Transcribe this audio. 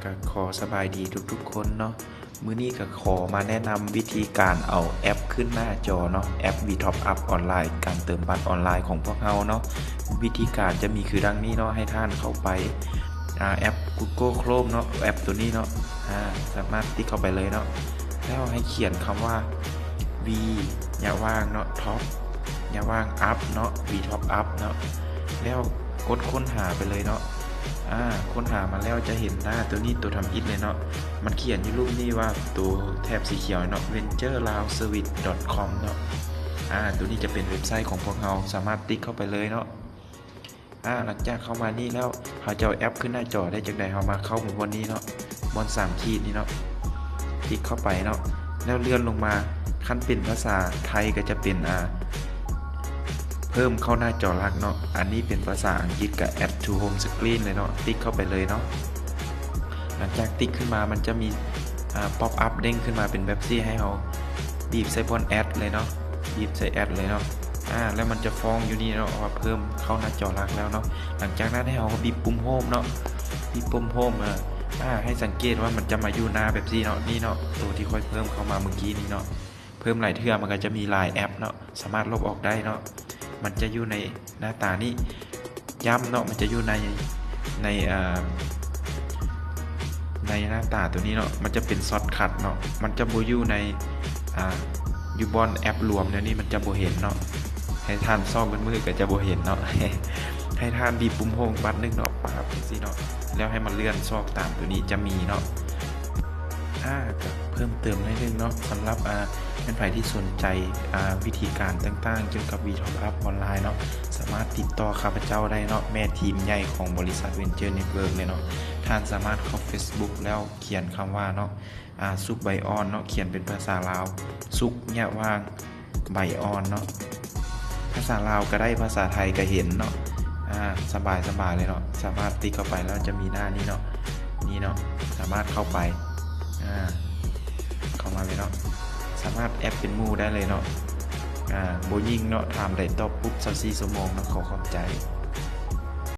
ก็ขอสบายดีทุกๆคนเนาะมื้อนี้ก็ขอมาแนะนำวิธีการเอาแอปขึ้นหน้าจอเนาะแอป VTop Up ออนไลน์การเติมบัตรออนไลน์ของพวกเราเนาะวิธีการจะมีคือดังนี้เนาะให้ท่านเข้าไปแอป Google Chrome เนาะแอปตัวนี้เนาะสามารถติ๊กเข้าไปเลยเนาะแล้วให้เขียนคำว่า V อย่าว่างเนาะ Top อย่าว่าง Up เนาะ VTop Up เนาะแล้วกดค้นหาไปเลยเนาะค้นหามาแล้วจะเห็นหน้าตัวนี้ตัวทำอิฐเลยเนาะมันเขียนอยู่รูปนี้ว่าตัวแถบสีเขียวเนาะ venturelawservice.com เนาะตัวนี้จะเป็นเว็บไซต์ของพวกเราสามารถติ๊กเข้าไปเลยเนาะหลังจากเข้ามานี่แล้วเราจะเอาแอปขึ้นหน้าจอได้จากใดเรามาเข้าบนนี้เนาะบน3ขีดนี้เนาะติ๊กเข้าไปเนาะแล้วเลื่อนลงมาขั้นเป็นภาษาไทยก็จะเป็นเพิ่มเข้าหน้าจอหลักเนาะอันนี้เป็นภาษาอังกฤษกับ add to home screen เลยเนาะติ๊กเข้าไปเลยเนาะหลังจากติ๊กขึ้นมามันจะมีป๊อปอัพเด้งขึ้นมาเป็นแบบซี่ให้เราบีบใส่บนแอดเลยเนาะบีบใส่แอดเลยเนาะแล้วมันจะฟ้องอยู่นี่เนาะว่าเพิ่มเข้าหน้าจอหลักแล้วเนาะหลังจากนั้นให้เราบีบปุ่มโฮมเนาะบีบปุ่มโฮมให้สังเกตว่ามันจะมาอยู่หน้าแบบซี่เนาะนี่เนาะตัวที่ค่อยเพิ่มเข้ามาเมื่อกี้นี้เนาะเพิ่มหลายเทื่อมันก็จะมีหลายแอปเนาะสามารถลบออกได้เนาะมันจะอยู่ในหน้าตานี้ย้ำเนาะมันจะอยู่ในหน้าตาตัวนี้เนาะมันจะเป็นช็อตคัทเนาะมันจะบ่อยู่ในอยู่บนแอปรวมแล้วนี่มันจะบ่เห็นเนาะให้ท่านซ่อมมือก็จะบ่เห็นเนาะ ให้ท่านบีบปุ่มโฮมบัตรนึงเนาะปั๊บสิเนาะแล้วให้มันเลื่อนซอกตามตัวนี้จะมีเนาะก็เพิ่มเติมให้นึงเนาะสำหรับเป็นใครที่สนใจวิธีการต่างๆเกี่ยวกับ VTop Up ออนไลน์เนาะสามารถติดต่อข้าพเจ้าได้เนาะแม่ทีมใหญ่ของบริษัท Venture Network เลยเนาะท่านสามารถเข้า Facebook แล้วเขียนคำว่าเนาะซุกใบออนเนาะเขียนเป็นภาษาลาวซุกเนี่ยว่างใบออนเนาะภาษาลาวก็ได้ภาษาไทยก็เห็นเนาะสบายเลยเนาะสามารถติ๊กเข้าไปแล้วจะมีหน้านี้เนาะนี่เนาะสามารถเข้าไปเข้ามาเลยเนาะสามารถแอปเป็นหมู่ได้เลยเนาะโบยิงเนาะถามได้ตอบปุ๊บ24 ชั่วโมงเนาะขอขอบใจ